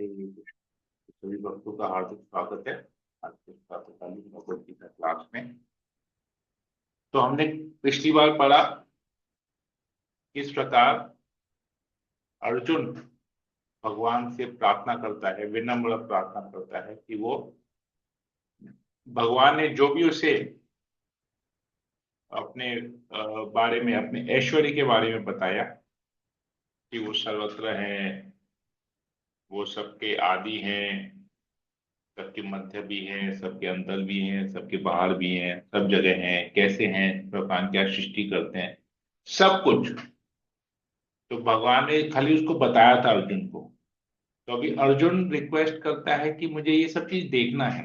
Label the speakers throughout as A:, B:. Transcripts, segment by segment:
A: सभी भक्तों का हार्दिक स्वागत है आज के प्रातःकालीन भगवद गीता क्लास में। तो हमने पिछली बार पढ़ा किस प्रकार अर्जुन भगवान से प्रार्थना करता है, विनम्र प्रार्थना करता है कि वो भगवान ने जो भी उसे अपने बारे में, अपने ऐश्वर्य के बारे में बताया कि वो सर्वत्र है, वो सबके आदि हैं, सबके मध्य भी हैं, सबके अंदर भी हैं, सबके बाहर भी हैं, सब जगह हैं, कैसे हैं, भगवान क्या सृष्टि करते हैं, सब कुछ। तो भगवान ने खाली उसको बताया था अर्जुन को। तो अभी अर्जुन रिक्वेस्ट करता है कि मुझे ये सब चीज देखना है,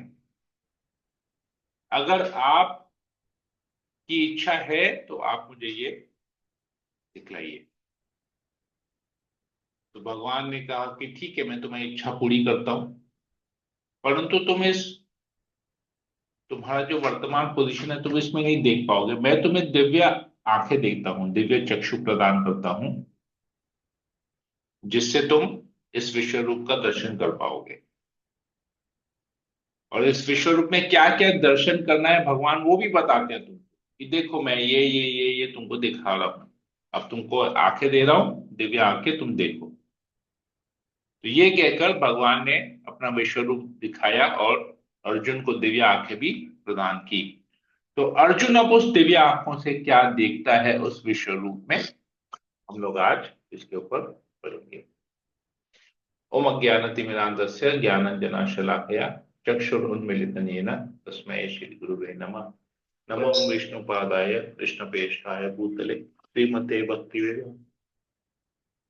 A: अगर आपकी इच्छा है तो आप मुझे ये दिखलाइए। तो भगवान ने कहा कि ठीक है, मैं तुम्हारी इच्छा पूरी करता हूं, परंतु तुम्हारा जो वर्तमान पोजीशन है तुम इसमें नहीं देख पाओगे। मैं तुम्हें दिव्य आंखें देता हूं, दिव्य चक्षु प्रदान करता हूं, जिससे तुम इस विश्व रूप का दर्शन कर पाओगे। और इस विश्व रूप में क्या क्या दर्शन करना है भगवान वो भी बताते हैं तुमको कि देखो मैं ये तुमको दिखा रहा हूं, अब तुमको आंखें दे रहा हूं, दिव्य आंखें, तुम देखो। तो ये कहकर भगवान ने अपना विश्व रूप दिखाया और अर्जुन को दिव्य आंखें भी प्रदान की। तो अर्जुन अब उस दिव्य आंखों से क्या देखता है उस विश्व रूप में, हम लोग आज इसके ऊपर पढ़ेंगे। ओम अज्ञानतिमिरान्धस्य ज्ञानाञ्जनशलाकया चक्षुरुन्मीलितं येन तस्मै श्रीगुरुवे नमः। नमो विष्णुपादाय कृष्णप्रेष्ठाय भूतले श्रीमते भक्तिवेदान्त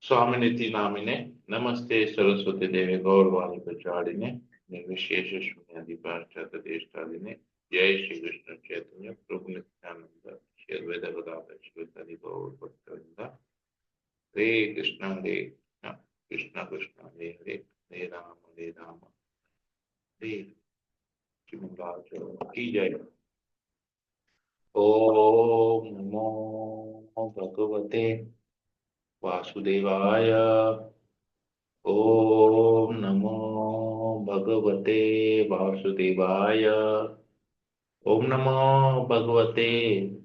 A: स्वामिनिति नामिने नमस्ते सरस्वती देवे गौरवाणी प्रचारिणे निर्विशेष शून्याधिपाश्चातदेष्टादिने। जय श्री कृष्ण चैतन्य प्रभु नित्यानंद श्री अद्वैत गदाधर श्रीवासादि गौर भक्तवृंद। हरे कृष्ण कृष्ण कृष्ण हरे हरे, हरे राम हरे श्रीमंगलाचरण की जय। ओम नमो भगवते वासुदेवाय। ओम नमो भगवते वासुदेवाय। ओम नमो भगवते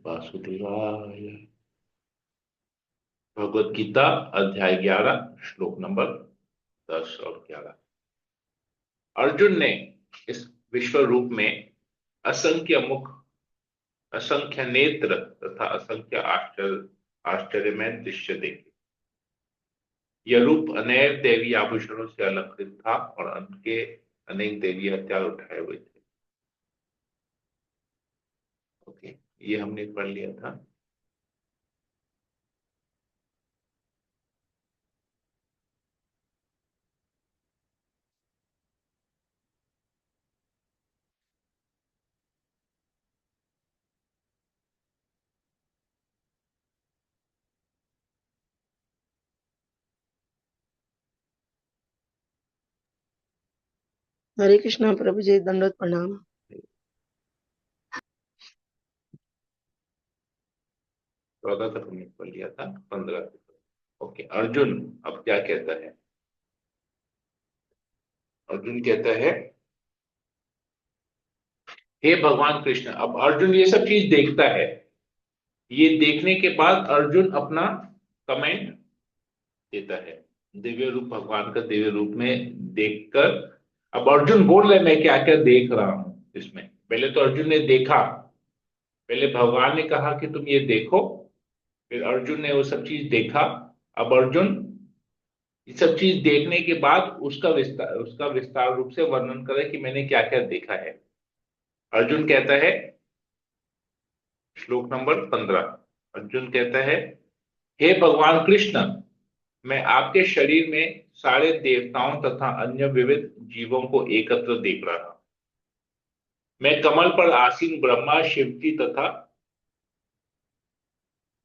A: वासुदेवाय। भगवत गीता अध्याय 11 श्लोक नंबर 10 और 11। अर्जुन ने इस विश्व रूप में असंख्य मुख, असंख्य नेत्र तथा असंख्य आश्चर्यमय दृश्य देखे। यह रूप अनेक देवी आभूषणों से अलंकृत था और उनके अनेक देवी हथियार उठाए हुए थे। ओके, ये हमने पढ़ लिया था।
B: हरे कृष्णा प्रभु जी, दंडवत प्रणाम।
A: 14 तक हमने पढ़ लिया था, 15 तक। ओके, अर्जुन अब क्या कहता है? अर्जुन कहता है, हे भगवान कृष्ण। अब अर्जुन ये सब चीज देखता है। ये देखने के बाद अर्जुन अपना कमेंट देता है, दिव्य रूप, भगवान का दिव्य रूप में देखकर। अब अर्जुन बोल रहे मैं क्या क्या देख रहा हूं इसमें। पहले तो अर्जुन ने देखा, पहले भगवान ने कहा कि तुम ये देखो, फिर अर्जुन ने वो सब चीज देखा। अब अर्जुन ये सब चीज देखने के बाद उसका विस्तार रूप से वर्णन करे कि मैंने क्या क्या देखा है। अर्जुन कहता है, श्लोक नंबर 15, अर्जुन कहता है, हे भगवान कृष्ण, मैं आपके शरीर में सारे देवताओं तथा अन्य विविध जीवों को एकत्र देख रहा हूं। मैं कमल पर आसीन ब्रह्मा, शिव जी तथा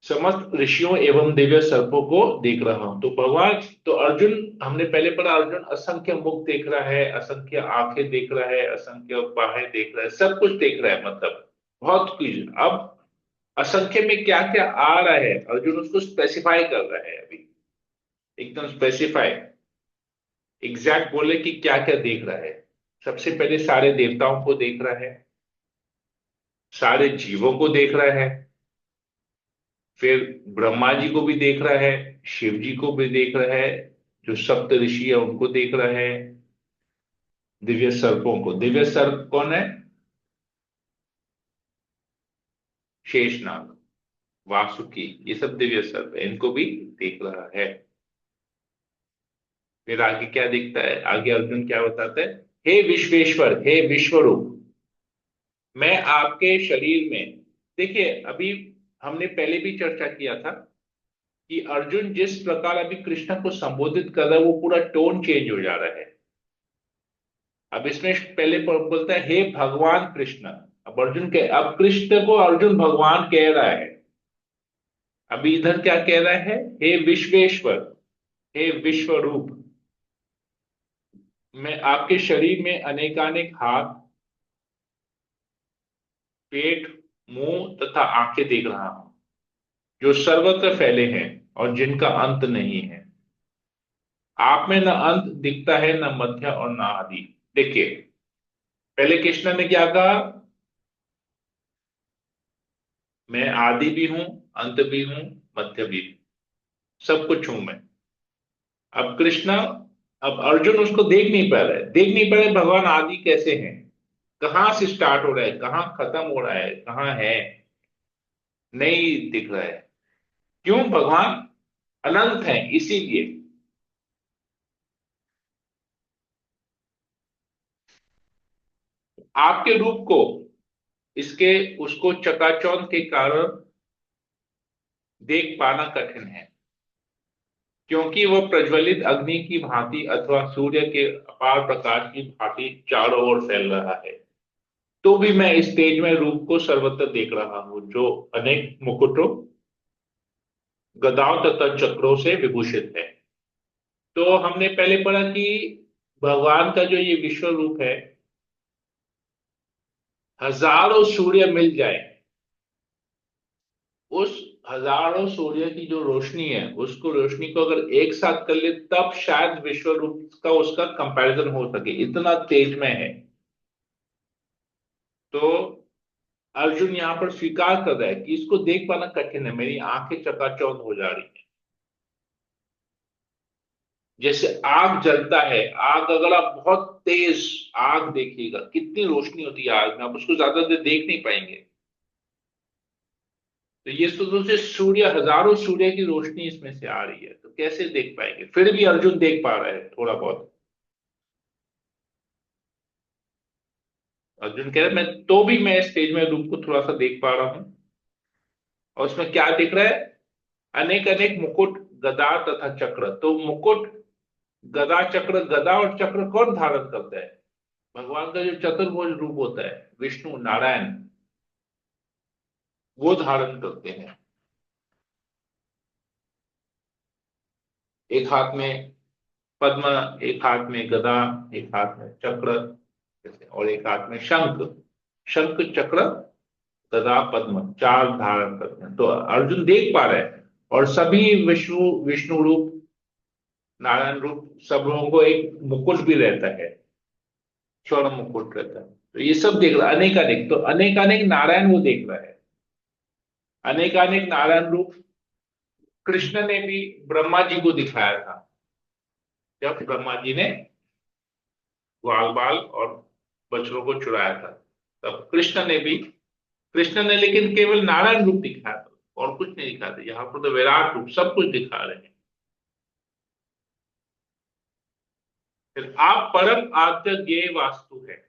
A: समस्त ऋषियों एवं दिव्य सर्पों को देख रहा हूं। तो भगवान, तो अर्जुन, हमने पहले पढ़ा, अर्जुन असंख्य मुख देख रहा है, असंख्य आंखें देख रहा है, असंख्य बाहें देख रहा है, सब कुछ देख रहा है, मतलब बहुत कुछ। अब असंख्य में क्या क्या आ रहा है अर्जुन उसको स्पेसिफाई कर रहा है अभी, एकदम स्पेसिफाई। एग्जैक्ट बोले कि क्या क्या देख रहा है। सबसे पहले सारे देवताओं को देख रहा है, सारे जीवों को देख रहा है, फिर ब्रह्मा जी को भी देख रहा है, शिव जी को भी देख रहा है, जो सप्त ऋषि है उनको देख रहा है, दिव्य सर्पों को। दिव्य सर्प कौन है? शेषनाग, वासुकी, ये सब दिव्य सर्प है, इनको भी देख रहा है। फिर आगे क्या दिखता है? आगे अर्जुन क्या बताता है? हे विश्वेश्वर, हे विश्वरूप, मैं आपके शरीर में, देखिए अभी हमने पहले भी चर्चा किया था कि अर्जुन जिस प्रकार अभी कृष्ण को संबोधित कर रहा है, वो पूरा टोन चेंज हो जा रहा है। अब इसमें पहले बोलता है हे भगवान कृष्ण। अब अर्जुन के, अब कृष्ण को अर्जुन भगवान कह रहा है। अभी इधर क्या कह रहा है? हे विश्वेश्वर, हे विश्वरूप, मैं आपके शरीर में अनेकानेक हाथ, पेट, मुंह तथा आंखें देख रहा हूं, जो सर्वत्र फैले हैं और जिनका अंत नहीं है। आप में न अंत दिखता है, न मध्य और न आदि। देखिए, पहले कृष्ण ने क्या कहा? मैं आदि भी हूं, अंत भी हूं, मध्य भी हूं, सब कुछ हूं मैं। अब कृष्ण, अब अर्जुन उसको देख नहीं पा रहा है, देख नहीं पा रहे भगवान आदि कैसे हैं, कहां से स्टार्ट हो रहा है, कहां खत्म हो रहा है, कहां है, नहीं दिख रहा है। क्यों? भगवान अनंत है इसीलिए। आपके रूप को, इसके उसको चकाचौंध के कारण देख पाना कठिन है, क्योंकि वह प्रज्वलित अग्नि की भांति अथवा सूर्य के अपार प्रकाश की भांति चारों ओर फैल रहा है। तो भी मैं इस तेज में रूप को सर्वत्र देख रहा हूं, जो अनेक मुकुटों, गदाओं तथा चक्रों से विभूषित है। तो हमने पहले पढ़ा कि भगवान का जो ये विश्व रूप है, हजारों सूर्य मिल जाए, उस हजारों सूर्य की जो रोशनी है, उसको रोशनी को अगर एक साथ कर ले, तब शायद विश्व रूप का उसका कंपैरिजन हो सके, इतना तेज में है। तो अर्जुन यहां पर स्वीकार कर रहा है कि इसको देख पाना कठिन है, मेरी आंखें चकाचौंध हो जा रही है। जैसे आग जलता है, आग अगर आप बहुत तेज आग देखिएगा, कितनी रोशनी होती है आग में, आप उसको ज्यादा देर देख नहीं पाएंगे। तो ये तो से सूर्य, हजारों सूर्य की रोशनी इसमें से आ रही है, तो कैसे देख पाएंगे? फिर भी अर्जुन देख पा रहा है थोड़ा बहुत। अर्जुन कह रहा है, मैं तो भी मैं स्टेज में रूप को थोड़ा सा देख पा रहा हूं। और उसमें क्या दिख रहा है? अनेक अनेक मुकुट, गदा तथा चक्र। तो मुकुट, गदा, चक्र, गदा और चक्र कौन धारण करता है? भगवान का जो चतुर्भुज रूप होता है, विष्णु नारायण, वो धारण करते हैं। एक हाथ में पद्म, एक हाथ में गदा, एक हाथ में चक्र, और एक हाथ में शंख। शंख, चक्र, गदा, पद्म, चार धारण करते हैं। तो अर्जुन देख पा रहे हैं। और सभी विष्णु विष्णु रूप, नारायण रूप, सब लोगों को एक मुकुट भी रहता है, स्वर्ण मुकुट रहता है। तो ये सब देख रहा है, अनेकानेक, तो अनेकानेक नारायण वो देख रहा है। अनेकानेक नारायण रूप कृष्ण ने भी ब्रह्मा जी को दिखाया था, जब ब्रह्मा जी ने ग्वाल बाल और बछड़ों को चुराया था, तब कृष्ण ने भी, कृष्ण ने लेकिन केवल नारायण रूप दिखाया था, और कुछ नहीं दिखाते। यहाँ पर तो विराट रूप सब कुछ दिखा रहे हैं। फिर आप परम आद्य ज्ञेय वास्तु है,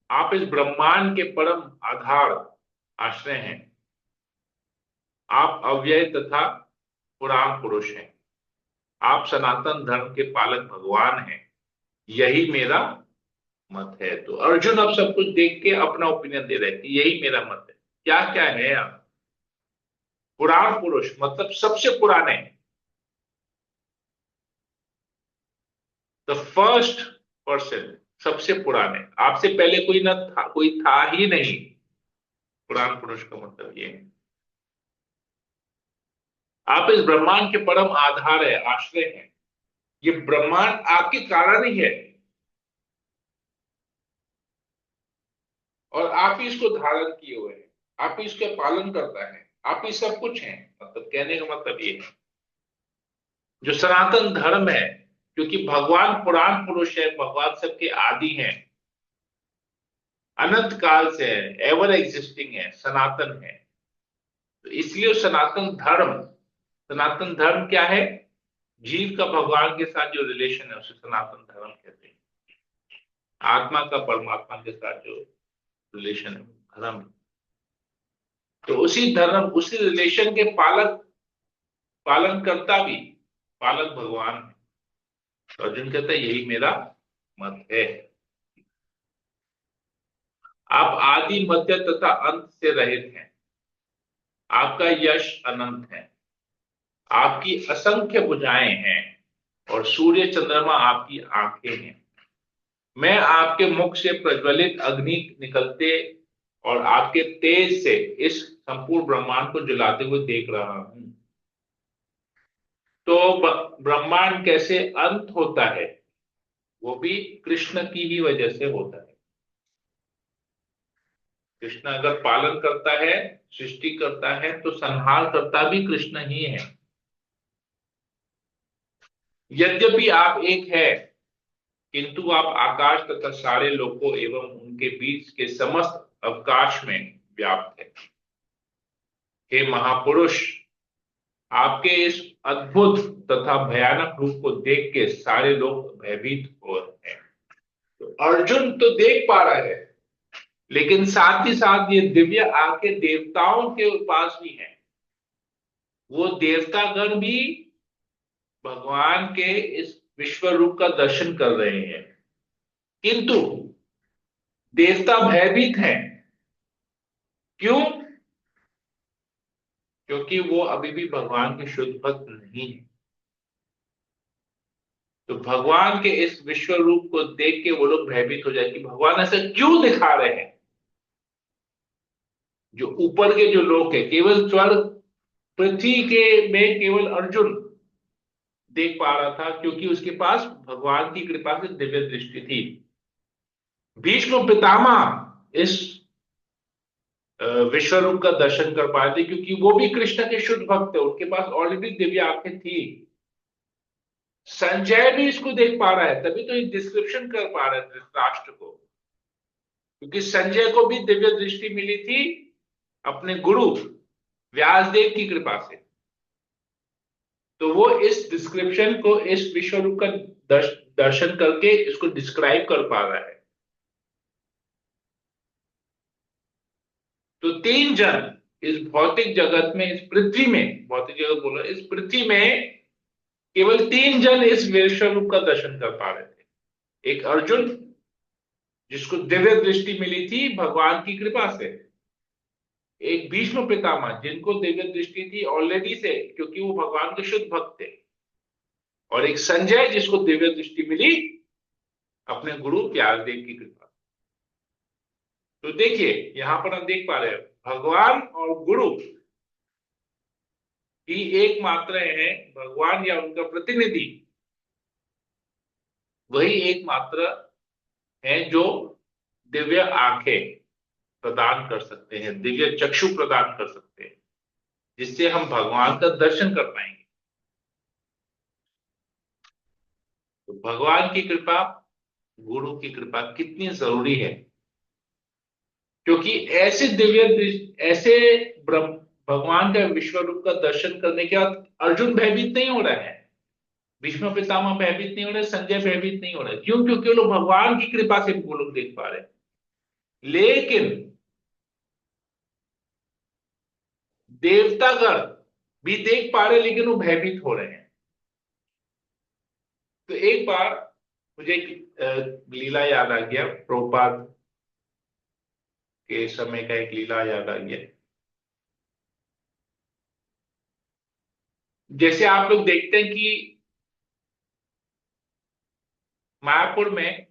A: आप इस ब्रह्मांड के परम आधार, आश्रय हैं। आप अव्यय तथा पुराण पुरुष हैं, आप सनातन धर्म के पालक भगवान हैं, यही मेरा मत है। तो अर्जुन अब सब कुछ देख के अपना ओपिनियन दे रहे हैं कि यही मेरा मत है। क्या क्या है आप? पुराण पुरुष मतलब सबसे पुराने, द फर्स्ट पर्सन, सबसे पुराने, आपसे पहले कोई न था, कोई था ही नहीं। पुराण पुरुष का मतलब ये है। आप इस ब्रह्मांड के परम आधार है, आश्रय है। ये ब्रह्मांड आपके कारण ही है, और आप ही इसको धारण किए हुए हैं, आप ही इसका पालन करता है, आप ही सब कुछ हैं। मतलब कहने का मतलब ये है, जो सनातन धर्म है, क्योंकि भगवान पुराण पुरुष है, भगवान सबके आदि हैं, अनंत काल से है, एवर एग्जिस्टिंग है, सनातन है। तो इसलिए सनातन धर्म क्या है? जीव का भगवान के साथ जो रिलेशन है उसे सनातन धर्म कहते हैं। आत्मा का परमात्मा के साथ जो रिलेशन है धर्म। तो उसी धर्म, उसी रिलेशन के पालन करता भी पालक भगवान है। तो अर्जुन कहता है यही मेरा मत है। आप आदि मध्य तथा अंत से रहित हैं, आपका यश अनंत है, आपकी असंख्य भुजाएं हैं, और सूर्य चंद्रमा आपकी आंखें हैं। मैं आपके मुख से प्रज्वलित अग्नि निकलते और आपके तेज से इस संपूर्ण ब्रह्मांड को जलाते हुए देख रहा हूं। तो ब्रह्मांड कैसे अंत होता है? वो भी कृष्ण की ही वजह से होता है। कृष्ण अगर पालन करता है, सृष्टि करता है, तो संहार करता भी कृष्ण ही है। यद्यपि आप एक है, किंतु आप आकाश तथा सारे लोकों एवं उनके बीच के समस्त अवकाश में व्याप्त है। हे महापुरुष, आपके इस अद्भुत तथा भयानक रूप को देख के सारे लोग भयभीत हो रहे हैं। तो अर्जुन तो देख पा रहा है, लेकिन साथ ही साथ ये दिव्य आंखें देवताओं के पास भी है। वो देवतागण भी भगवान के इस विश्व रूप का दर्शन कर रहे हैं, किंतु देवता भयभीत हैं। क्यों? क्योंकि वो अभी भी भगवान के शुद्ध भक्त नहीं है। तो भगवान के इस विश्व रूप को देख के वो लोग भयभीत हो जाए कि भगवान ऐसा क्यों दिखा रहे हैं। जो ऊपर के जो लोग है, केवल स्वर्ग पृथ्वी के में केवल अर्जुन देख पा रहा था, क्योंकि उसके पास भगवान की कृपा से दिव्य दृष्टि थी। भीष्म पितामह इस विश्व रूप का दर्शन कर पाए थे, क्योंकि वो भी कृष्ण के शुद्ध भक्त थे, उनके पास ऑलरेडी दिव्य आंखें थी। संजय भी इसको देख पा रहा है, तभी तो ये डिस्क्रिप्शन कर पा रहे थे राष्ट्र को, क्योंकि संजय को भी दिव्य दृष्टि मिली थी अपने गुरु व्यासदेव की कृपा से। तो वो इस डिस्क्रिप्शन को, इस विश्व रूप का दर्शन करके इसको डिस्क्राइब कर पा रहा है। तो तीन जन इस भौतिक जगत में, इस पृथ्वी में, भौतिक जगत बोलो, इस पृथ्वी में केवल तीन जन इस विश्व रूप का दर्शन कर पा रहे थे। एक अर्जुन, जिसको दिव्य दृष्टि मिली थी भगवान की कृपा से। एक भीष्म पितामह, जिनको दिव्य दृष्टि थी ऑलरेडी से, क्योंकि वो भगवान के शुद्ध भक्त थे। और एक संजय, जिसको दिव्य दृष्टि मिली अपने गुरु व्यासदेव की कृपा। तो देखिए यहां पर हम देख पा रहे हैं भगवान और गुरु ही एकमात्र है। भगवान या उनका प्रतिनिधि वही एकमात्र है जो दिव्य आंखें प्रदान कर सकते हैं, दिव्य चक्षु प्रदान कर सकते हैं, जिससे हम भगवान का दर्शन कर पाएंगे। तो भगवान की कृपा, गुरु की कृपा कितनी जरूरी है, क्योंकि ऐसे ऐसे ब्रह्म भगवान का विश्व रूप का दर्शन करने के बाद अर्जुन भयभीत नहीं हो रहा है, भीष्म पितामह भयभीत नहीं हो रहे, संजय भयभीत नहीं हो रहे। क्यों? क्योंकि वो लोग भगवान की कृपा से वो लोग देख पा रहे हैं। लेकिन देवतागण भी देख पा रहे, लेकिन वो भयभीत हो रहे हैं। तो एक बार मुझे एक लीला याद आ गया, प्रभुपाद के समय का एक लीला याद आ गया। जैसे आप लोग देखते हैं कि मायापुर में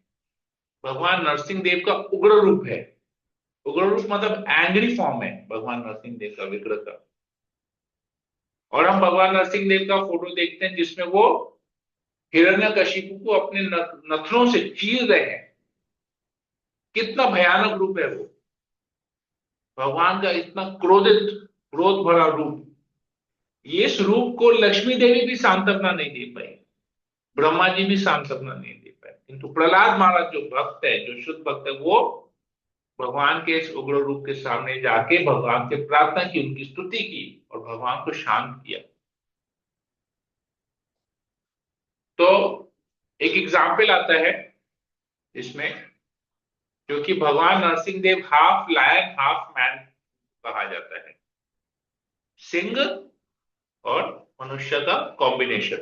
A: भगवान नरसिंह देव का उग्र रूप है। उग्र रूप मतलब एंग्री फॉर्म है भगवान नरसिंह देव का, विग्रह का। और हम भगवान नरसिंह देव का फोटो देखते हैं जिसमें वो हिरण्यकशिपु को अपने नथनों से चीर रहे हैं। कितना भयानक रूप है वो, भगवान का इतना क्रोधित, क्रोध भरा रूप। ये इस रूप को लक्ष्मी देवी भी सांत्वना नहीं दे पाई, ब्रह्मा जी भी सांत्वना नहीं दे पाए, किंतु प्रहलाद महाराज जो भक्त है, जो शुद्ध भक्त है, वो भगवान के इस उग्र रूप के सामने जाके भगवान से प्रार्थना की, उनकी स्तुति की और भगवान को शांत किया। तो एक एग्जाम्पल आता है इसमें, क्योंकि भगवान Narsingh Dev half lion half man कहा जाता है, सिंह और मनुष्य का कॉम्बिनेशन।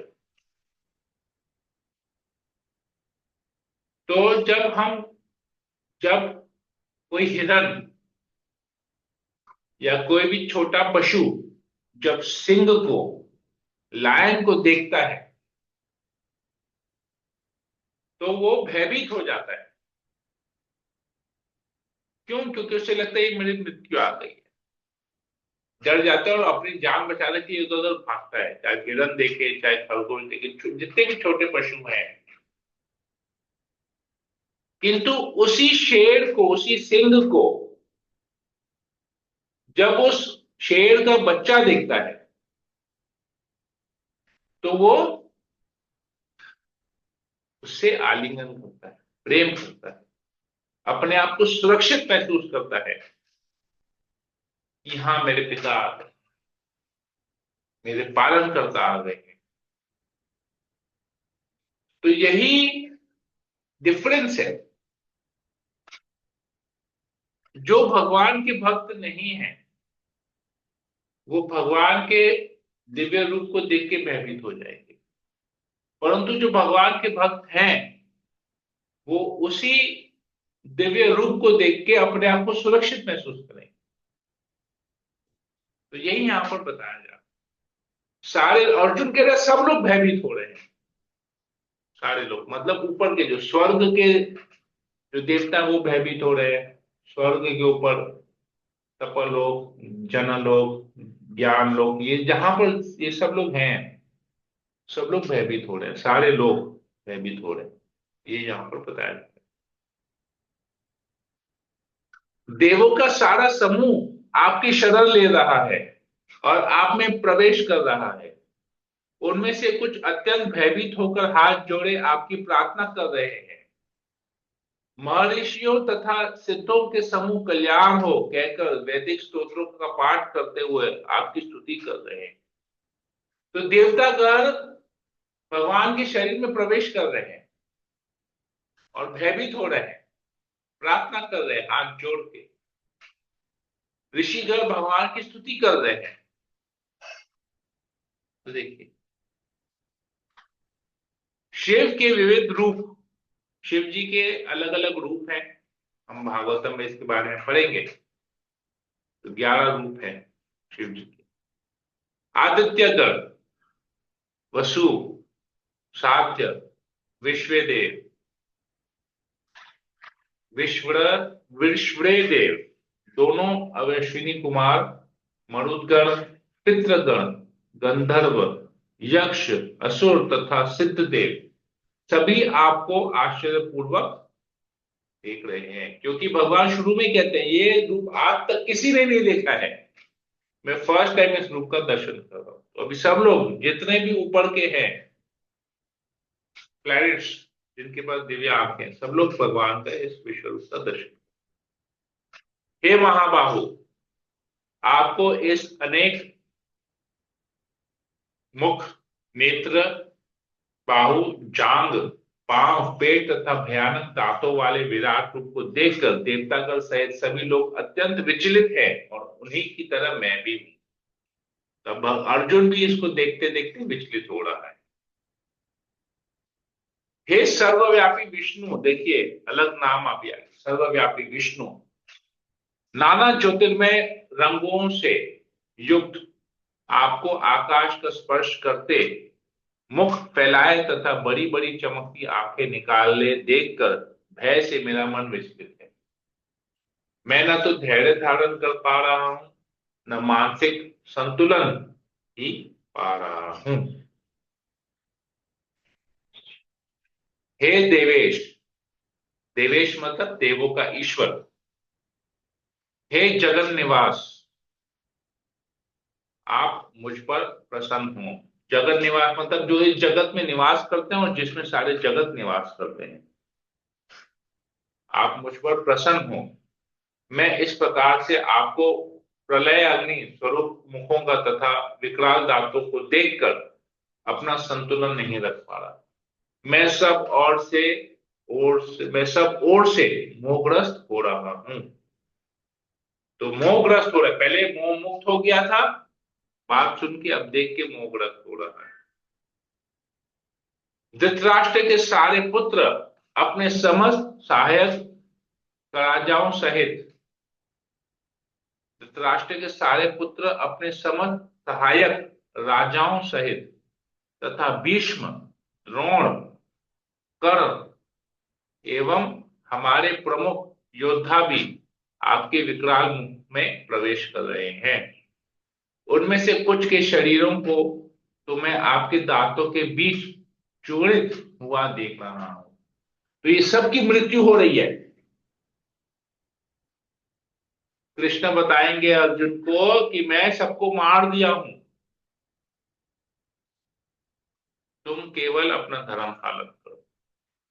A: तो जब कोई हिरन या कोई भी छोटा पशु जब सिंह को, लायन को देखता है तो वो भयभीत हो जाता है। क्यों? क्योंकि उसे लगता है ये मेरी मृत्यु आ गई है, डर जाता है और अपनी जान बचाने के लिए इधर उधर भागता है, चाहे हिरन देखे चाहे खरगोश देखे, जितने भी छोटे पशु हैं। किंतु उसी शेर को, उसी सिंह को जब उस शेर का बच्चा देखता है तो वो उससे आलिंगन करता है, प्रेम करता है, अपने आप को सुरक्षित महसूस करता है कि हाँ मेरे पिता आ गए, मेरे पालन करता आ गए हैं। तो यही डिफरेंस है। जो भगवान के भक्त नहीं है वो भगवान के दिव्य रूप को देख के भयभीत हो जाएंगे, परंतु जो भगवान के भक्त हैं वो उसी दिव्य रूप को देख के अपने आप को सुरक्षित महसूस करेंगे। तो यही यहां पर बताया जा रहा है। सारे अर्जुन कह रहे सब लोग भयभीत हो रहे हैं, सारे लोग मतलब ऊपर के जो स्वर्ग के जो देवता वो भयभीत हो रहे हैं, स्वर्ग के ऊपर तपलोक, जनलोक, ज्ञान लोक, ये जहां पर ये सब लोग हैं, सब लोग भयभीत हो रहे हैं, सारे लोग भयभीत हो रहे हैं। ये यहां पर बताया जाता है। देवों का सारा समूह आपकी शरण ले रहा है और आप में प्रवेश कर रहा है। उनमें से कुछ अत्यंत भयभीत होकर हाथ जोड़े आपकी प्रार्थना कर रहे हैं। महर्षियों तथा सिद्धों के समूह कल्याण हो कहकर वैदिक स्तोत्रों का पाठ करते हुए आपकी स्तुति कर रहे हैं। तो देवतागण भगवान के शरीर में प्रवेश कर रहे हैं और भयभीत हो रहे हैं, प्रार्थना कर रहे हैं हाथ जोड़ के। ऋषिगण भगवान की स्तुति कर रहे हैं। तो देखिए शिव के विविध रूप, शिव जी के अलग अलग रूप हैं, हम भागवतम में इसके बारे में पढ़ेंगे। तो 11 रूप है शिव जी के। आदित्यगण, वसु, साध्य, विश्वदेव, विश्व विश्वदेव दोनों, अश्विनी कुमार, मरुदगण, पितृगण, गंधर्व, यक्ष, असुर तथा सिद्धदेव सभी आपको आश्चर्यपूर्वक देख रहे हैं। क्योंकि भगवान शुरू में कहते हैं ये रूप आज तक किसी ने नहीं देखा है, मैं फर्स्ट टाइम इस रूप का दर्शन कर रहा हूं। तो अभी सब लोग जितने भी ऊपर के हैं प्लैनेट्स, जिनके पास दिव्य आंखें हैं, सब लोग भगवान का इस विश्व रूप का दर्शन। हे महाबाहु, आपको इस अनेक मुख, नेत्र, बाहु, जांग, पांव, पेट तथा भयानक दांतों वाले विराट रूप को देखकर देवतागण सहित सभी लोग अत्यंत विचलित हैं और उन्हीं की तरह मैं भी हूं। तब अर्जुन भी इसको देखते देखते विचलित हो रहा है। हे सर्वव्यापी विष्णु, देखिए अलग नाम आप आए, सर्वव्यापी विष्णु, नाना ज्योतिर्मय रंगों से युक्त आपको आकाश का स्पर्श करते, मुख फैलाए तथा बड़ी बड़ी चमकती आंखें निकाले देखकर भय से मेरा मन विचलित है। मैं न तो धैर्य धारण कर पा रहा हूं, न मानसिक संतुलन ही पा रहा हूं। हे देवेश, देवेश मतलब देवों का ईश्वर। हे जगन निवास, आप मुझ पर प्रसन्न हो। जगत निवास मतलब जो इस जगत में निवास करते हैं और जिसमें सारे जगत निवास करते हैं, आप मुझ पर प्रसन्न हो। मैं इस प्रकार से आपको प्रलय अग्नि स्वरूप मुखों का तथा विकराल दांतों को देखकर अपना संतुलन नहीं रख पा रहा। मैं सब मैं सब ओर से मोहग्रस्त हो रहा हूं। तो मोहग्रस्त हो रहा है, पहले मोह मुक्त हो गया था, बात सुन के अब देख के मोहग्रस्त हो रहा है। धृतराष्ट्र के सारे पुत्र अपने समस्त सहायक राजाओं सहित, धृतराष्ट्र के सारे पुत्र अपने समस्त सहायक राजाओं सहित तथा भीष्म, द्रोण, कर्ण एवं हमारे प्रमुख योद्धा भी आपके विकराल मुख में प्रवेश कर रहे हैं। उनमें से कुछ के शरीरों को तो मैं आपके दांतों के बीच चूर्णित हुआ देख रहा हूं। तो ये सबकी मृत्यु हो रही है। कृष्ण बताएंगे अर्जुन को कि मैं सबको मार दिया हूं, तुम केवल अपना धर्म पालन करो।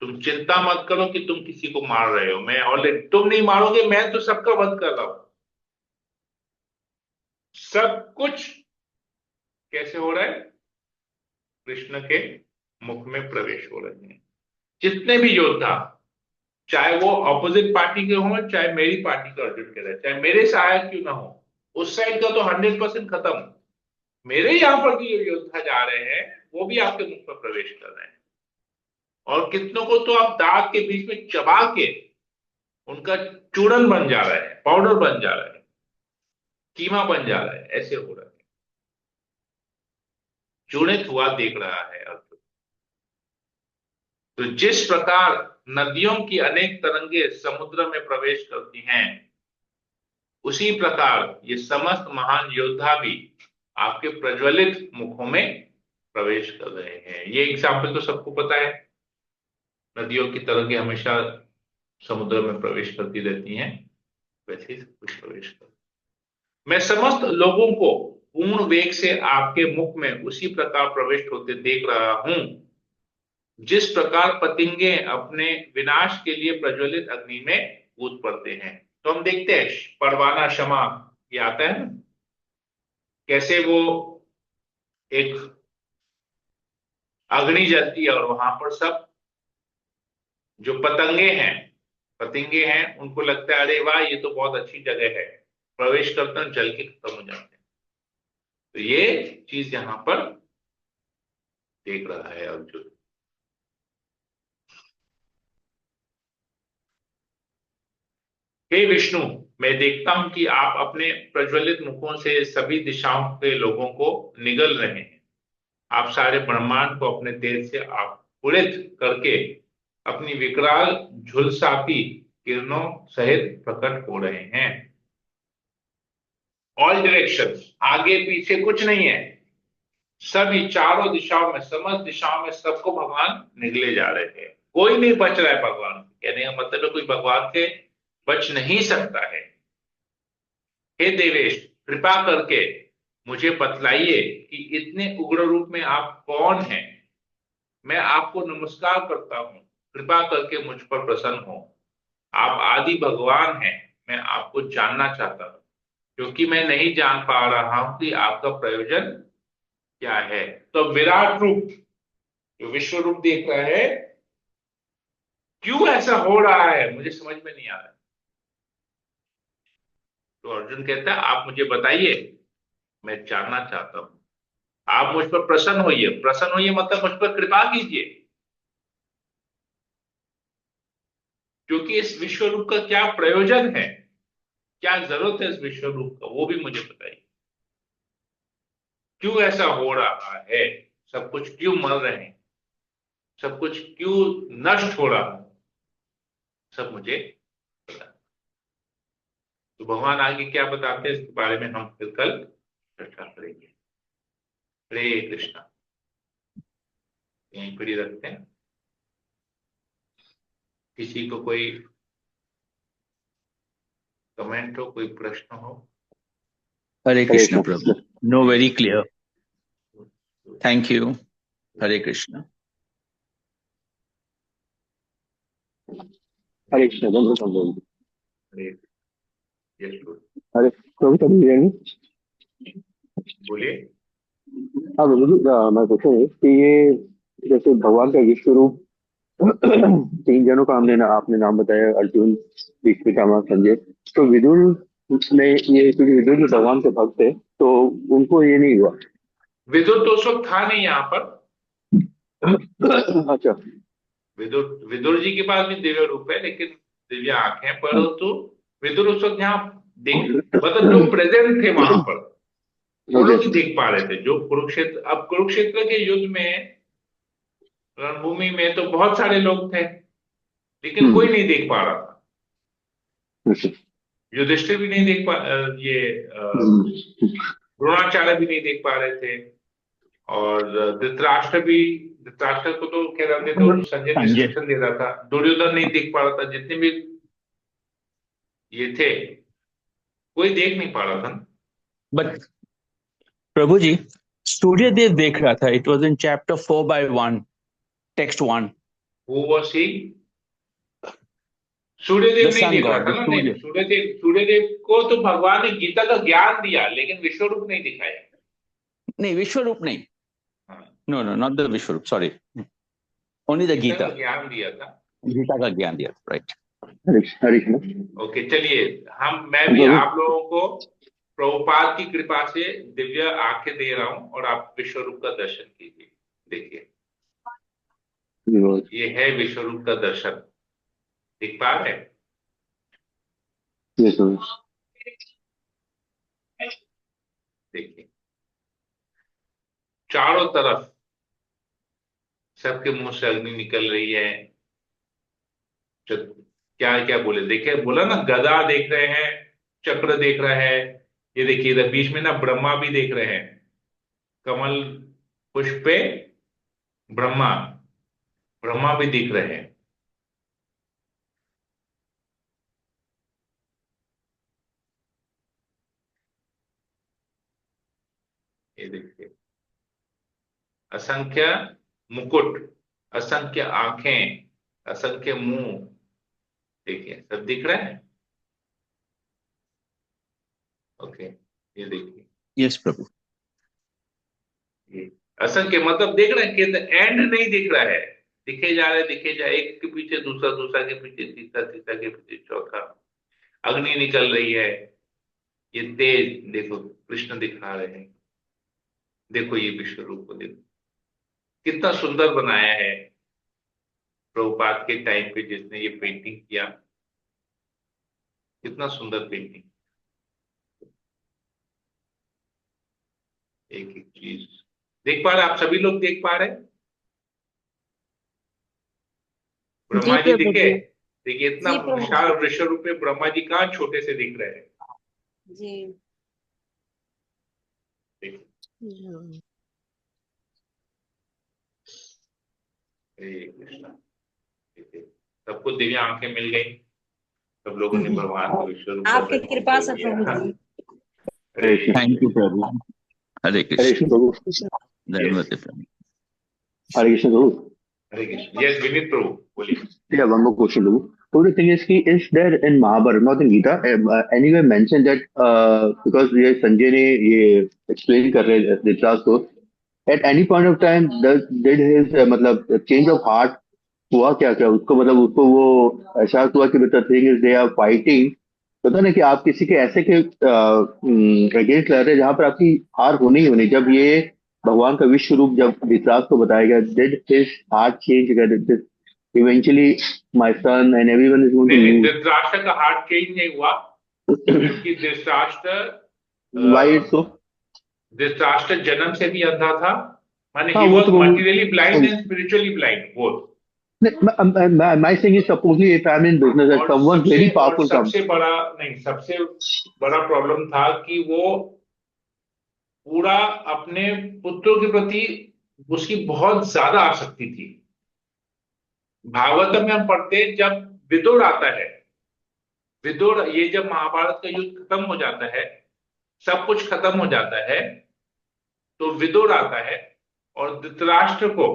A: तुम चिंता मत करो कि तुम किसी को मार रहे हो, मैं ऑलरेडी, तुम नहीं मारोगे, मैं तो सबका वध कर रहा हूं। सब कुछ कैसे हो रहा है? कृष्ण के मुख में प्रवेश हो रहे हैं। जितने भी योद्धा, चाहे वो अपोजिट पार्टी के हों, चाहे मेरी पार्टी के अर्जुन के रहे, चाहे मेरे सहायक क्यों ना हो, उस साइड का तो 100% खत्म। मेरे यहां पर भी जो योद्धा जा रहे हैं वो भी आपके मुख पर प्रवेश कर रहे हैं। और कितनों को तो आप दांत के बीच में चबा के उनका चूरन बन जा रहा है, पाउडर बन जा रहा है, कीमा बन जा रहा है, ऐसे हो रहा है। चूर्णित हुआ देख रहा है अर्जुन। तो जिस प्रकार नदियों की अनेक तरंगे समुद्र में प्रवेश करती हैं, उसी प्रकार ये समस्त महान योद्धा भी आपके प्रज्वलित मुखों में प्रवेश कर रहे हैं। ये एग्जाम्पल तो सबको पता है, नदियों की तरंगे हमेशा समुद्र में प्रवेश करती रहती हैं, वैसे ही सब कुछ प्रवेश कर। मैं समस्त लोगों को पूर्ण वेग से आपके मुख में उसी प्रकार प्रविष्ट होते देख रहा हूं, जिस प्रकार पतंगे अपने विनाश के लिए प्रज्वलित अग्नि में कूद पड़ते हैं। तो हम देखते हैं परवाना शमा, ये आता है ना, कैसे वो एक अग्नि जलती है और वहां पर सब जो पतंगे हैं उनको लगता है अरे वाह ये तो बहुत अच्छी जगह है, प्रवेश करते हैं जल के खत्म हो जाते हैं। तो ये चीज यहां पर देख रहा है अर्जुन। हे विष्णु, मैं देखता हूं कि आप अपने प्रज्वलित मुखों से सभी दिशाओं के लोगों को निगल रहे हैं। आप सारे ब्रह्मांड को अपने तेज से आपूरित करके अपनी विकराल झुलसाती किरणों सहित प्रकट हो रहे हैं। ऑल डायरेक्शन, आगे पीछे कुछ नहीं है, सभी चारों दिशाओं में, समस्त दिशाओं में सबको भगवान निगले जा रहे हैं। कोई नहीं बच रहा है भगवान से। कहने का मतलब है कोई भगवान से बच नहीं सकता है। हे देवेश, कृपा करके मुझे बतलाइए कि इतने उग्र रूप में आप कौन हैं। मैं आपको नमस्कार करता हूँ, कृपा करके मुझ पर प्रसन्न हो। आप आदि भगवान हैं, मैं आपको जानना चाहता हूँ, क्योंकि मैं नहीं जान पा रहा हूं कि आपका प्रयोजन क्या है। तो विराट रूप, जो विश्व रूप देख रहा है, क्यों ऐसा हो रहा है मुझे समझ में नहीं आ रहा है। तो अर्जुन कहता है आप मुझे बताइए, मैं जानना चाहता हूं। आप मुझ पर प्रसन्न होइए, प्रसन्न होइए मतलब मुझ पर कृपा कीजिए, क्योंकि इस विश्व रूप का क्या प्रयोजन है, क्या जरूरत है इस विश्व रूप का, वो भी मुझे बताइए। क्यों ऐसा हो रहा है, सब कुछ क्यों मर रहे हैं, सब कुछ क्यों नष्ट हो रहा है, सब मुझे बताइए। तो भगवान आगे क्या बताते हैं इसके बारे में हम फिर कल चर्चा करेंगे। हरे कृष्णा। यहीं पर ही रखते हैं। किसी को कोई कमेंट हो, कोई प्रश्न हो?
C: Hare
D: Hare
C: Krishna,
D: Krishna.
C: Prabhu. No, very
A: ji.
C: clear. Thank you. Hare Krishna.
D: हरे कृष्ण बंधु बंधु।
A: हरे, यस गुरु।
D: हरे प्रभु कभी बिरयानी।
A: बोलिए।
D: हाँ प्रभु जी, मैं पूछ रही कि ये जैसे भगवान का विश्व रूप तीन जनों का हमने आपने नाम बताया, अर्जुन, भीष्म पितामह, संजय। तो विदुर ने ये, क्योंकि विदुर जो भगवान के भक्त थे, तो उनको ये नहीं हुआ।
A: विदुर तो उस वक्त था नहीं यहाँ पर।
D: अच्छा।
A: विदुर विदुर जी के पास भी दिव्य रूप है, लेकिन दिव्य आंखें,
D: हाँ,
A: परंतु विदुर उस वक्त यहाँ देख, मतलब जो प्रेजेंट थे वहां पर, वो
D: ओके।
A: लोग ही देख पा रहे थे। जो कुरुक्षेत्र, अब कुरुक्षेत्र के युद्ध में, रणभूमि में तो बहुत सारे लोग थे, लेकिन कोई नहीं देख पा रहा था।
D: अच्छा।
A: युधिष्ठिर भी नहीं देख पा, ये द्रोणाचार्य भी नहीं देख पा रहे थे, और धृतराष्ट्र भी, धृतराष्ट्र को तो कह रहे थे, तो संजय ने
C: Sanjay.
A: इंस्ट्रक्शन दे रहा था। दुर्योधन नहीं देख पा रहा था, जितने भी ये थे, कोई देख नहीं पा रहा था।
C: But Prabhu ji, Surya Dev dekh raha tha. It was in chapter 4/1, text 1.
A: वो वो सी सूर्यदेव
C: The
A: नहीं
C: sun
A: देख रहा
C: god,
A: था
C: the
A: ना। नहीं,
C: Surya.
A: सूर्यदेव को तो भगवान ने गीता का ज्ञान दिया, लेकिन विश्व रूप नहीं दिखाया।
C: No, Vishwarup nahi.
A: हाँ,
C: No, no, not the Vishwarup. Sorry. Only the
A: Gita का
C: Gita.
A: ज्ञान दिया था।
C: Gita का ज्ञान दिया, right?
D: हरे कृष्ण।
A: ओके, चलिए। मैं भी
D: प्रभु
A: आप लोगों को प्रभुपाद की कृपा से दिव्य आंखें दे रहा हूं, और आप विश्व रूप का दर्शन कीजिए। देखिए, ये है विश्व रूप का दर्शन। दिख पा रहे हैं? देखिए, चारों तरफ सबके मुंह से अग्नि निकल रही है। क्या क्या बोले, देखे, बोला ना, गदा देख रहे हैं, चक्र देख रहा है। ये देखिए, इधर बीच में ना ब्रह्मा भी देख रहे हैं। कमल पुष्प पे ब्रह्मा, ब्रह्मा भी दिख रहे हैं। ये देखिए, असंख्य मुकुट, असंख्य आंखें, असंख्य मुंह, देखिए सब दिख रहा है। ओके, ये देखिए,
C: Yes, Prabhu.
A: ये असंख्य मतलब देख रहे हैं कि एंड नहीं दिख रहा है। दिखे जा रहे, दिखे जा, एक के पीछे दूसरा, दूसरा के पीछे तीसरा, तीसरा के पीछे चौथा। अग्नि निकल रही है। ये तेज देखो, कृष्ण दिखा रहे हैं। देखो ये विश्व रूप को देखो, कितना सुंदर बनाया है प्रभुपाद के टाइम पे जिसने ये पेंटिंग किया। कितना सुंदर पेंटिंग, एक एक चीज देख पा रहे, आप सभी लोग देख पा रहे हैं।
B: जी
A: ब्रह्मा जी
B: प्रभु
A: दिखे,
B: जी।
A: देखिए इतना
B: जी प्रभु
A: विशाल विश्व रूप में ब्रह्मा जी कहाँ छोटे से दिख रहे हैं।
B: जी।
A: देखिए,
B: हाँ।
A: हरे कृष्णा। देखिए, सबको दिव्य आंखें मिल गई, सब लोगों ने भगवान को विश्व रूप का
B: आपकी
A: दर्शन
B: कृपा
A: कर
B: से
A: लिया।
B: Prabhu ji.
A: Hare
C: Thank you, Prabhu. Hare
D: Hare
C: Krishna.
D: Krishna Prabhu.
C: Dharmati Prabhu.
D: Hare Krishna Prabhu.
A: Hare Krishna. Yes Vineet Prabhu, बोलिए।
D: Yeah, one more question, Prabhu. So the thing is there in Mahabharata, not in Gita, anywhere mentioned that because ये संजय ने ये explain कर रहे हैं धृतराष्ट्र को, at any point of time did his मतलब change of heart हुआ क्या क्या उसको, मतलब उसको वो एहसास हुआ कि the thing is they are fighting, पता ना कि आप किसी के ऐसे के अगेंस्ट लड़ रहे हैं जहां पर आपकी हार होनी ही होनी। जब ये भगवान का विश्व रूप जब धृतराष्ट्र को बताया गया, did his heart change eventually my son and everyone is going to
A: नहीं नहीं,
D: lose?
A: धृतराष्ट्र का हार्ट चेंज नहीं हुआ, क्योंकि Dhritarashtra
D: Why it's so?
A: Dhritarashtra जन्म से भी अंधा था। माने
D: हाँ
A: ही
D: वो
A: वॉज
D: तो
A: materially blind and spiritually blind both.
D: my thing is supposedly if I'm in business that someone very
A: और
D: powerful comes.
A: सबसे बड़ा नहीं, सबसे बड़ा प्रॉब्लम था कि वो पूरा अपने पुत्रों के प्रति उसकी बहुत ज्यादा आसक्ति थी। भागवत में हम पढ़ते हैं, जब विदुर आता है, विदुर, ये जब महाभारत का युद्ध खत्म हो जाता है, सब कुछ खत्म हो जाता है, तो विदुर आता है और धृतराष्ट्र को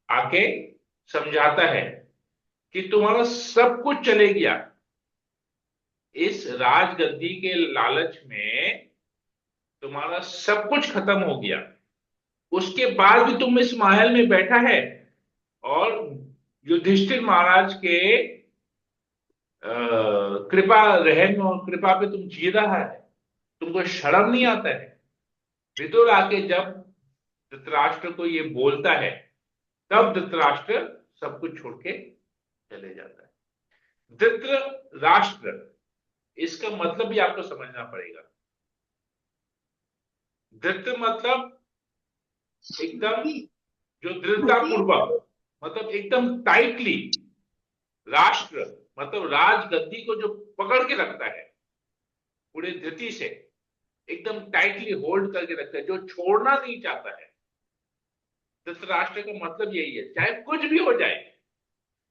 A: आके समझाता है कि तुम्हारा सब कुछ चले गया, इस राजगद्दी के लालच में तुम्हारा सब कुछ खत्म हो गया, उसके बाद भी तुम इस महल में बैठा है और युधिष्ठिर महाराज के कृपा रहम और कृपा पे तुम जी रहा है, तुमको शर्म नहीं आता है। विदुर आके जब धृतराष्ट्र को ये बोलता है, तब धृतराष्ट्र सब कुछ छोड़ के चले जाता है। धृतराष्ट्र, इसका मतलब भी आपको समझना पड़ेगा। धृत मतलब एकदम, जो दृढ़ता पूर्वक, मतलब एकदम टाइटली, राष्ट्र मतलब राजगद्दी को जो पकड़ के रखता है पूरे धृति से, एकदम टाइटली होल्ड करके रखता है, जो छोड़ना नहीं चाहता है। धृतराष्ट्र का मतलब यही है, चाहे कुछ भी हो जाए,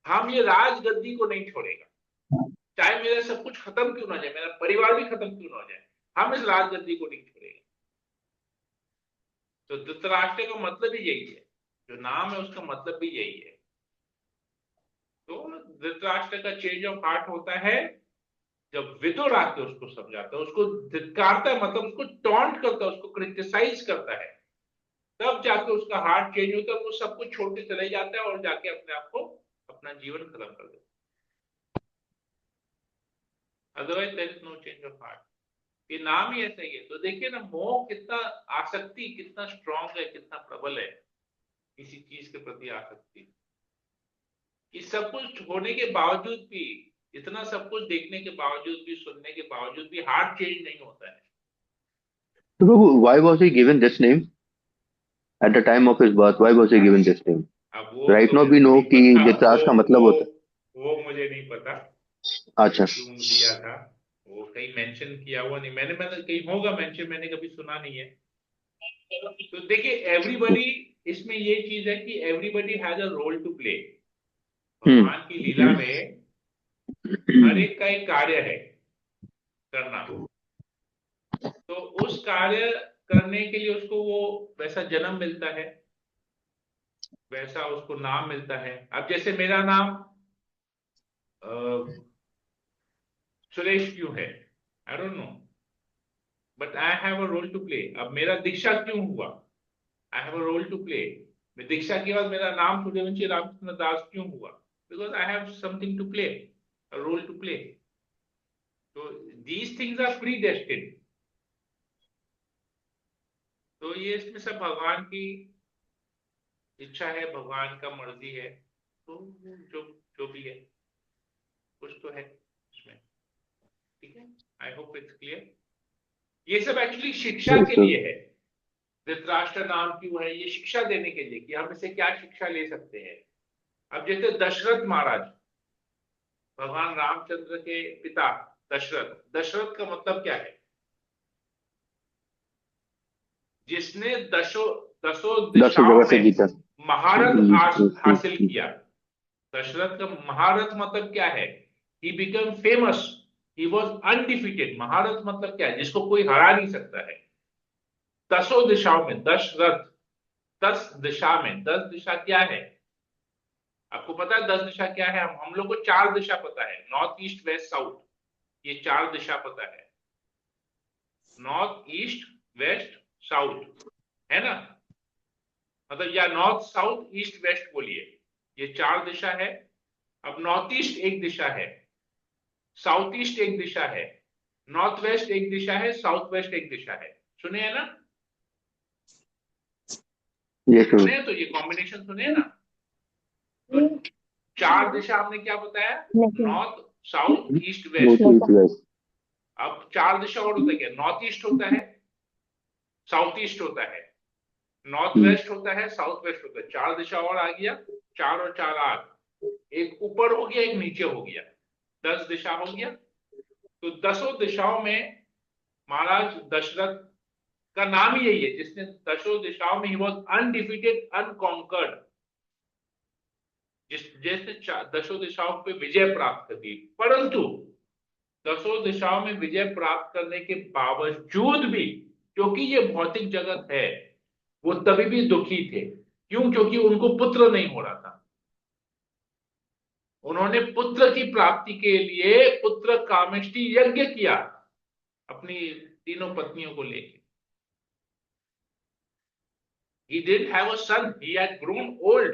A: हम ये राजगद्दी को नहीं छोड़ेगा, चाहे मेरा सब कुछ खत्म क्यों ना हो जाए, मेरा परिवार भी खत्म क्यों ना हो जाए, हम इस राजगद्दी को नहीं छोड़ेंगे। तो धृतराष्ट्र का मतलब ही यही है, जो नाम है उसका मतलब भी यही है। तो धृतराष्ट्र का चेंज ऑफ हार्ट होता है जब विदुर आके उसको समझाता है, उसको धिक्कारता है, मतलब उसको टॉन्ट करता है, उसको क्रिटिसाइज करता है, तब जाके उसका हार्ट चेंज होता है, वो सब कुछ छोड़ के चले जाता है और जाके अपने आप को, अपना जीवन खत्म कर देता है। Otherwise there is no change of heart. ये नाम ही ऐसा ही है। तो देखिए ना, मोह कितना, आसक्ति कितना स्ट्रांग है, कितना प्रबल है किसी चीज के प्रति आसक्ति। कि सब कुछ होने के बावजूद भी, इतना सब कुछ देखने के बावजूद भी, सुनने के बावजूद भी हार्ट चेंज नहीं होता है।
D: So, Prabhu, why was he given this name at the time of his birth? Why was he given this name?
A: अब वो
D: Right
A: तो
D: now we
A: मुझे
D: know
A: नहीं
D: कि
A: पता,
D: धृतराष्ट्र का मतलब होता
A: वो मुझे नहीं पता
D: है। अच्छा।
A: क्यों दिया था। वो कहीं मेंशन किया हुआ नहीं, मैंने कहीं होगा मेंशन, मैंने कभी सुना नहीं है। तो देखिए, एवरीबडी, इसमें ये चीज है कि everybody has a role to play. भगवान की लीला में हर एक का एक कार्य है करना, तो उस कार्य करने के लिए उसको वो वैसा जन्म मिलता है, वैसा उसको नाम मिलता है। अब जैसे मेरा नाम सुरेश क्यों है, I don't know, but I have a role to play. अब मेरा दीक्षा क्यों हुआ, I have a role to play. दीक्षा के बाद मेरा नाम सूर्यवंशी रामकृष्ण दास क्यों हुआ, because I have something to play, a role to play. तो these things are predestined. तो ये इसमें सब भगवान की इच्छा है, भगवान का मर्जी है, तो जो जो भी है कुछ तो है इसमें। ठीक है, आई होप इट्स क्लियर। ये सब एक्चुअली शिक्षा
D: Yes,
A: के
D: sir.
A: लिए है। धृतराष्ट्र नाम क्यों है, ये शिक्षा देने के लिए कि हम इसे क्या शिक्षा ले सकते हैं। अब जैसे दशरथ महाराज, भगवान रामचंद्र के पिता दशरथ, दशरथ का मतलब क्या है, जिसने दसों दसों
D: दसों
A: दिशाओं
D: जगह से
A: में
D: जीता।
A: महारथ हासिल किया। दशरथ का महारथ मतलब क्या है, he become famous, he was undefeated. महारथ मतलब क्या है, जिसको कोई हरा नहीं सकता है। दसों दिशाओं में दशरथ, 10 दिशा में, 10 दिशा क्या है आपको पता है? 10 दिशा क्या है? हम लोग को 4 दिशा पता है, नॉर्थ ईस्ट वेस्ट साउथ, ये 4 दिशा पता है, नॉर्थ ईस्ट वेस्ट साउथ, है ना, मतलब या नॉर्थ साउथ ईस्ट वेस्ट बोलिए, ये 4 दिशा है। अब नॉर्थ ईस्ट एक दिशा है, साउथ ईस्ट एक दिशा है, नॉर्थ वेस्ट एक दिशा है, साउथ वेस्ट एक दिशा है। सुने है ना?
D: Yes, sir.
A: सुने, तो ये कॉम्बिनेशन सुने ना। तो 4 दिशा हमने क्या बताया, north south east west.
D: North, east, west.
A: अब 4 दिशा और होता है क्या, नॉर्थ ईस्ट होता है, साउथ ईस्ट होता है, नॉर्थ वेस्ट होता है, साउथ वेस्ट होता है। 4 दिशा और आ गया, 4 और 4 8, एक ऊपर हो गया, एक नीचे हो गया, 10 दिशा हो गया। तो 10 दिशाओं में महाराज दशरथ का नाम ही यही है, जिसने दशों दिशाओं में ही वॉज अनडिफीटेड अनकॉन्कर्ड, जिसने दशों दिशाओं पे विजय प्राप्त कर दी। परंतु दसों दिशाओं में विजय प्राप्त करने के बावजूद भी, क्योंकि ये भौतिक जगत है, वो तभी भी दुखी थे। क्यों? क्योंकि उनको पुत्र नहीं हो रहा था। उन्होंने पुत्र की प्राप्ति के लिए पुत्र कामेष्टि यज्ञ किया अपनी तीनों पत्नियों को लेकर। He didn't have a son, he had grown old।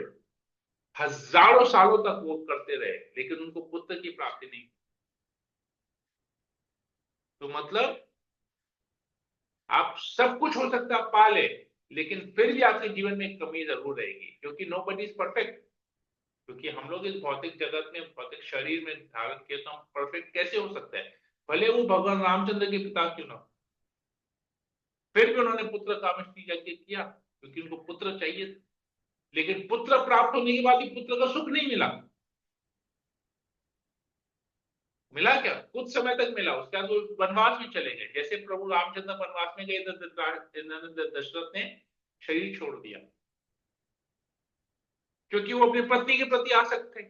A: हजारों सालों तक वो करते रहे, लेकिन उनको पुत्र की प्राप्ति नहीं। तो मतलब आप सब कुछ हो सकता है, आप पा ले, लेकिन फिर भी आपके जीवन में एक कमी जरूर रहेगी, क्योंकि नो बडी इज परफेक्ट। क्योंकि हम लोग इस भौतिक जगत में, भौतिक शरीर में धारण किए, तो हम परफेक्ट कैसे हो सकते हैं? भले वो भगवान रामचंद्र के पिता क्यों ना, फिर भी उन्होंने पुत्र कामेष्टि यज्ञ किया, क्योंकि उनको पुत्र चाहिए था। लेकिन पुत्र प्राप्त होने के बाद भी पुत्र का सुख नहीं मिला। मिला क्या? कुछ समय तक मिला, उसके बाद वो वनवास में चले गए। जैसे प्रभु रामचंद्र वनवास में गए, दशरथ ने शरीर छोड़ दिया, क्योंकि वो अपनी पत्नी के प्रति आसक्त थे।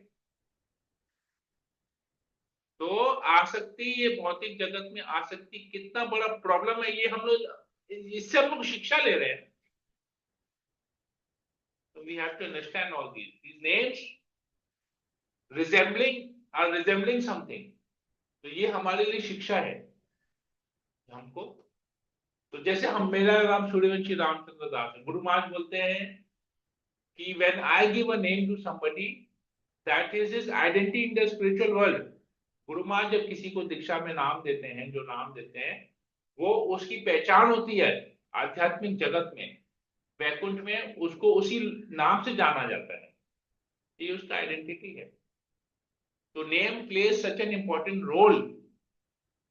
A: तो आसक्ति, ये भौतिक जगत में आसक्ति कितना बड़ा प्रॉब्लम है, ये हम लोग, इससे हम लोग शिक्षा ले रहे हैं। तो we have to understand all these names resembling something. तो ये हमारे लिए शिक्षा है हमको। तो जैसे हम, मेरा नाम सूर्यवंशी रामचंद्र दास है, गुरु महाराज बोलते हैं कि when I give a name to somebody, that is his identity in the spiritual world. गुरु महाराज जब किसी को दीक्षा में नाम देते हैं, जो नाम देते हैं, वो उसकी पहचान होती है आध्यात्मिक जगत में, वैकुंठ में उसको उसी नाम से जाना जाता है, ये उसका आइडेंटिटी है। तो name plays such an important role.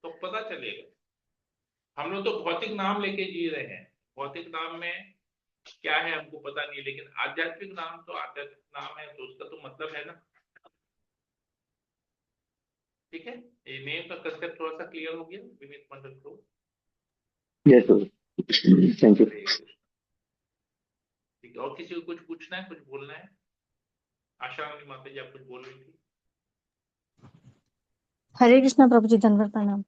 A: तो पता चलेगा। हम लोग तो भौतिक नाम लेके जी रहे हैं, भौतिक नाम में क्या है हमको पता नहीं, लेकिन आध्यात्मिक नाम तो आध्यात्मिक नाम है, तो उसका तो मतलब है ना। ठीक है, ये नेम का कंसेप्ट थोड़ा सा क्लियर हो गया विनीत मंडल को?
D: Yes, sir. Thank you.
A: ठीक है, और किसी को कुछ पूछना है, कुछ बोलना है? आशा रानी माता जी, आप कुछ बोल रही थी।
E: हरे कृष्णा प्रभु जी, दंडवत प्रणाम।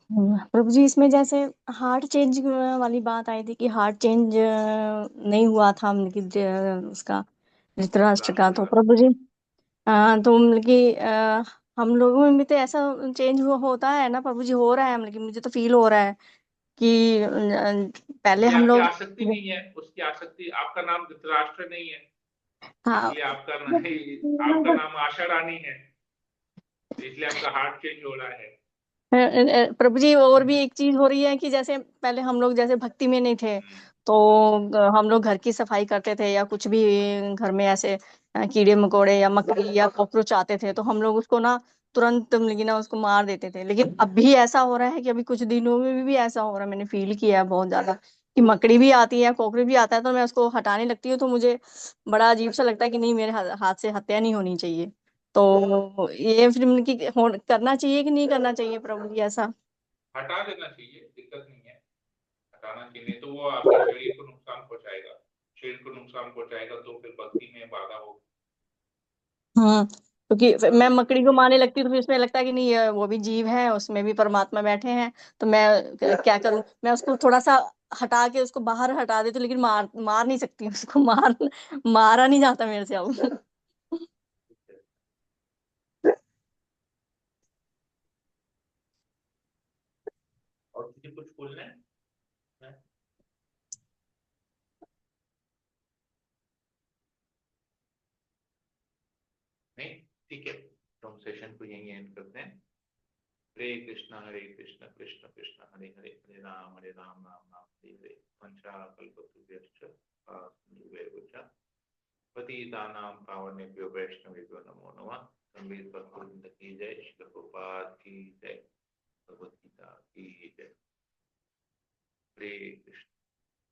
E: प्रभु जी, इसमें जैसे हार्ट चेंज वाली बात आई थी कि हार्ट चेंज नहीं हुआ था, मतलब कि उसका धृतराष्ट्र का। तो प्रभु जी, तो मतलब कि हम लोगों में भी तो ऐसा चेंज होता है ना प्रभु जी? हो रहा है, मतलब कि मुझे तो फील हो रहा है कि पहले
A: ये
E: हम
A: आपकी
E: लोग,
A: आसक्ति नहीं है, उसकी आसक्ति। आपका नाम धृतराष्ट्र नहीं है,
E: हाँ,
A: इसलिए आपका नाम आशा रानी है, इसलिए आपका हार्ट चेंज हो रहा है।
E: प्रभु जी, और भी एक चीज हो रही है कि जैसे पहले हम लोग जैसे भक्ति में नहीं थे, तो हम लोग घर की सफाई करते थे या कुछ भी घर में ऐसे कीड़े मकोड़े या मकड़ी या कॉकरोच आते थे, तो हम लोग उसको ना तुरंत मतलब ना उसको मार देते थे। लेकिन अब भी ऐसा हो रहा है कि अभी कुछ दिनों में भी ऐसा हो रहा है, मैंने फील किया है बहुत ज्यादा कि मकड़ी भी आती है, कॉकरोच भी आता है, तो मैं उसको हटाने लगती हूँ तो मुझे बड़ा अजीब सा लगता है कि नहीं, मेरे हाथ से हत्या नहीं होनी चाहिए। तो ये फिर मतलब कि करना चाहिए कि नहीं करना चाहिए प्रभु जी ऐसा?
A: हटा देना चाहिए, दिक्कत नहीं है, हटाना चाहिए। नहीं तो वो आपके शरीर को नुकसान पहुंचाएगा, शरीर को नुकसान पहुंचाएगा, तो फिर भक्ति में बाधा होगी।
E: क्योंकि मैं मकड़ी को मारने लगती हूँ तो फिर उसमें लगता है कि नहीं, वो भी जीव है, उसमें भी परमात्मा बैठे हैं, तो मैं क्या करूं? मैं उसको थोड़ा सा हटा के उसको बाहर हटा देती हूँ, लेकिन मार नहीं सकती हूँ उसको। मारा नहीं जाता मेरे से अब।
A: और किसी कुछ बोलना है? नहीं, ठीक है, तो हम सेशन को यहीं एंड करते हैं। हरे कृष्णा कृष्ण कृष्ण हरे हरे, हरे राम राम राम हरे हरे। वंशाकल्पतरुभ्यश्च कृपा पतितानां पावनेभ्यो वैष्णवेभ्यो नमो नमः। संगीत भक्तवृंद की जय, श्री प्रभुपाद की जय, भगवद गीता की जय। हरे कृष्ण।